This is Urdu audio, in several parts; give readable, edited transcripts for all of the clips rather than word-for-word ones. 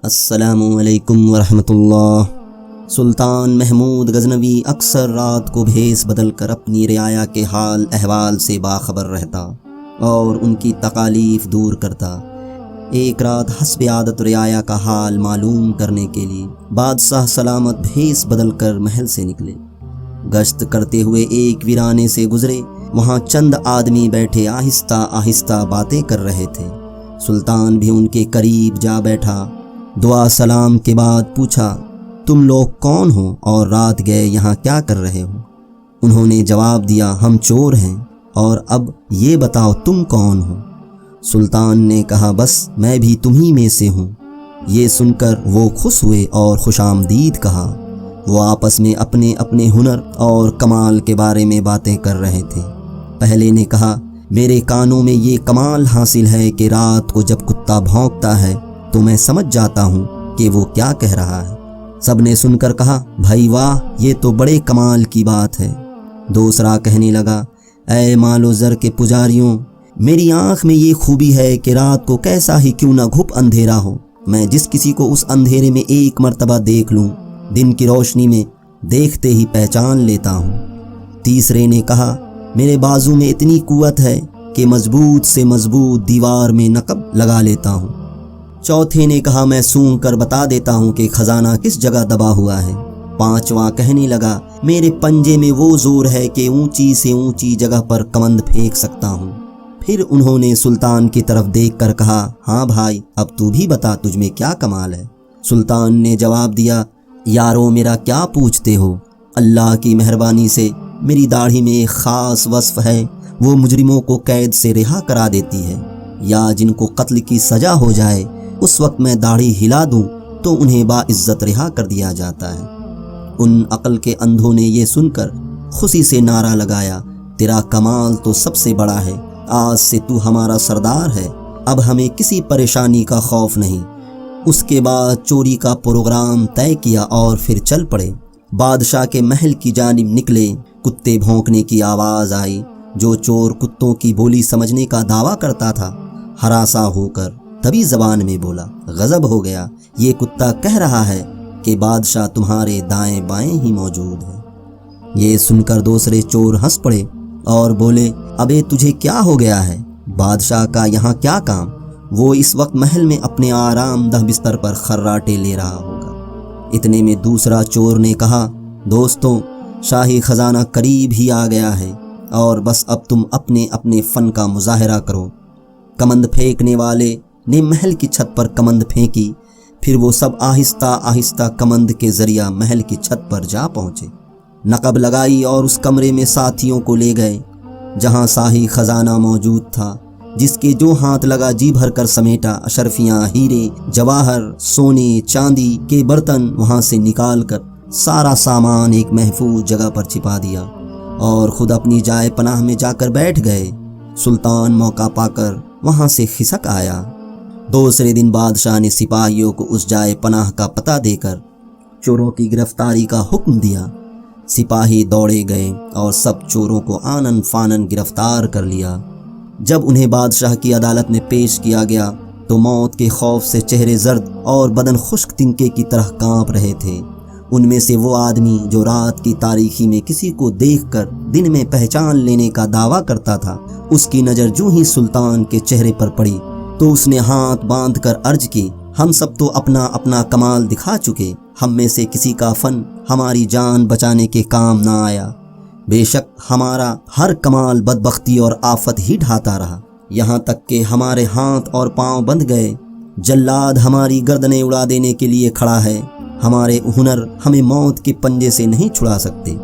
السلام علیکم ورحمۃ اللہ۔ سلطان محمود غزنوی اکثر رات کو بھیس بدل کر اپنی رعایا کے حال احوال سے باخبر رہتا اور ان کی تکالیف دور کرتا۔ ایک رات حسب عادت رعایا کا حال معلوم کرنے کے لیے بادشاہ سلامت بھیس بدل کر محل سے نکلے۔ گشت کرتے ہوئے ایک ویرانے سے گزرے، وہاں چند آدمی بیٹھے آہستہ آہستہ باتیں کر رہے تھے۔ سلطان بھی ان کے قریب جا بیٹھا، دعا سلام کے بعد پوچھا، تم لوگ کون ہو اور رات گئے یہاں کیا کر رہے ہو؟ انہوں نے جواب دیا، ہم چور ہیں، اور اب یہ بتاؤ تم کون ہو؟ سلطان نے کہا، بس میں بھی تمہیں میں سے ہوں۔ یہ سن کر وہ خوش ہوئے اور خوش آمدید کہا۔ وہ آپس میں اپنے اپنے ہنر اور کمال کے بارے میں باتیں کر رہے تھے۔ پہلے نے کہا، میرے کانوں میں یہ کمال حاصل ہے کہ رات کو جب کتا بھونکتا ہے تو میں سمجھ جاتا ہوں کہ وہ کیا کہہ رہا ہے۔ سب نے سن کر کہا، بھائی واہ، یہ تو بڑے کمال کی بات ہے۔ دوسرا کہنے لگا، اے مال و زر کے پجاریوں، میری آنکھ میں یہ خوبی ہے کہ رات کو کیسا ہی کیوں نہ گھپ اندھیرا ہو، میں جس کسی کو اس اندھیرے میں ایک مرتبہ دیکھ لوں، دن کی روشنی میں دیکھتے ہی پہچان لیتا ہوں۔ تیسرے نے کہا، میرے بازو میں اتنی قوت ہے کہ مضبوط سے مضبوط دیوار میں نقب لگا لیتا ہوں۔ چوتھے نے کہا، میں سونگھ کر بتا دیتا ہوں کہ خزانہ کس جگہ دبا ہوا ہے۔ پانچواں کہنے لگا، میرے پنجے میں وہ زور ہے کہ اونچی سے اونچی جگہ پر کمند پھینک سکتا ہوں۔ پھر انہوں نے سلطان کی طرف دیکھ کر کہا، ہاں بھائی، اب تو بھی بتا تجھ میں کیا کمال ہے؟ سلطان نے جواب دیا، یارو میرا کیا پوچھتے ہو؟ اللہ کی مہربانی سے میری داڑھی میں ایک خاص وصف ہے، وہ مجرموں کو قید سے رہا کرا دیتی ہے، یا جن کو قتل کی سزا ہو جائے اس وقت میں داڑھی ہلا دوں تو انہیں باعزت رہا کر دیا جاتا ہے۔ ان عقل کے اندھوں نے یہ سن کر خوشی سے نعرہ لگایا، تیرا کمال تو سب سے بڑا ہے، آج سے تو ہمارا سردار ہے، اب ہمیں کسی پریشانی کا خوف نہیں۔ اس کے بعد چوری کا پروگرام طے کیا اور پھر چل پڑے۔ بادشاہ کے محل کی جانب نکلے، کتے بھونکنے کی آواز آئی۔ جو چور کتوں کی بولی سمجھنے کا دعویٰ کرتا تھا ہراساں ہو کر تبھی زبان میں بولا، غضب ہو گیا، یہ کتا کہہ رہا ہے کہ بادشاہ تمہارے دائیں بائیں ہی موجود ہے۔ یہ سن کر دوسرے چور ہنس پڑے اور بولے، ابے تجھے کیا ہو گیا ہے؟ بادشاہ کا یہاں کیا کام؟ وہ اس وقت محل میں اپنے آرام دہ بستر پر خراٹے لے رہا ہوگا۔ اتنے میں دوسرا چور نے کہا، دوستوں، شاہی خزانہ قریب ہی آ گیا ہے اور بس اب تم اپنے اپنے فن کا مظاہرہ کرو۔ کمند پھینکنے والے نے محل کی چھت پر کمند پھینکی، پھر وہ سب آہستہ آہستہ کمند کے ذریعہ محل کی چھت پر جا پہنچے، نقب لگائی اور اس کمرے میں ساتھیوں کو لے گئے جہاں شاہی خزانہ موجود تھا، جس کے جو ہاتھ لگا جی بھر کر سمیٹا۔ اشرفیاں، ہیرے، جواہر، سونے چاندی کے برتن وہاں سے نکال کر سارا سامان ایک محفوظ جگہ پر چھپا دیا اور خود اپنی جائے پناہ میں جا کر بیٹھ گئے۔ سلطان موقع پا کر وہاں سے کھسک آیا۔ دوسرے دن بادشاہ نے سپاہیوں کو اس جائے پناہ کا پتہ دے کر چوروں کی گرفتاری کا حکم دیا۔ سپاہی دوڑے گئے اور سب چوروں کو آنن فانن گرفتار کر لیا۔ جب انہیں بادشاہ کی عدالت میں پیش کیا گیا تو موت کے خوف سے چہرے زرد اور بدن خشک تنکے کی طرح کانپ رہے تھے۔ ان میں سے وہ آدمی جو رات کی تاریکی میں کسی کو دیکھ کر دن میں پہچان لینے کا دعویٰ کرتا تھا، اس کی نظر جو ہی سلطان کے چہرے پر پڑی تو اس نے ہاتھ باندھ کر عرض کی، ہم سب تو اپنا اپنا کمال دکھا چکے، ہم میں سے کسی کا فن ہماری جان بچانے کے کام نہ آیا۔ بے شک ہمارا ہر کمال بدبختی اور آفت ہی ڈھاتا رہا، یہاں تک کہ ہمارے ہاتھ اور پاؤں بندھ گئے، جلاد ہماری گردنیں اڑا دینے کے لیے کھڑا ہے، ہمارے ہنر ہمیں موت کے پنجے سے نہیں چھڑا سکتے۔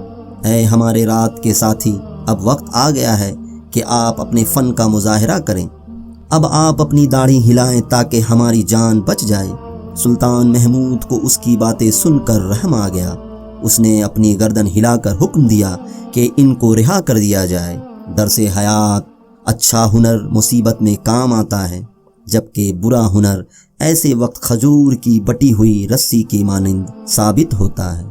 اے ہمارے رات کے ساتھی، اب وقت آ گیا ہے کہ آپ اپنے فن کا مظاہرہ کریں، اب آپ اپنی داڑھی ہلائیں تاکہ ہماری جان بچ جائے۔ سلطان محمود کو اس کی باتیں سن کر رحم آ گیا۔ اس نے اپنی گردن ہلا کر حکم دیا کہ ان کو رہا کر دیا جائے۔ درس حیات، اچھا ہنر مصیبت میں کام آتا ہے، جبکہ برا ہنر ایسے وقت کھجور کی بٹی ہوئی رسی کی مانند ثابت ہوتا ہے۔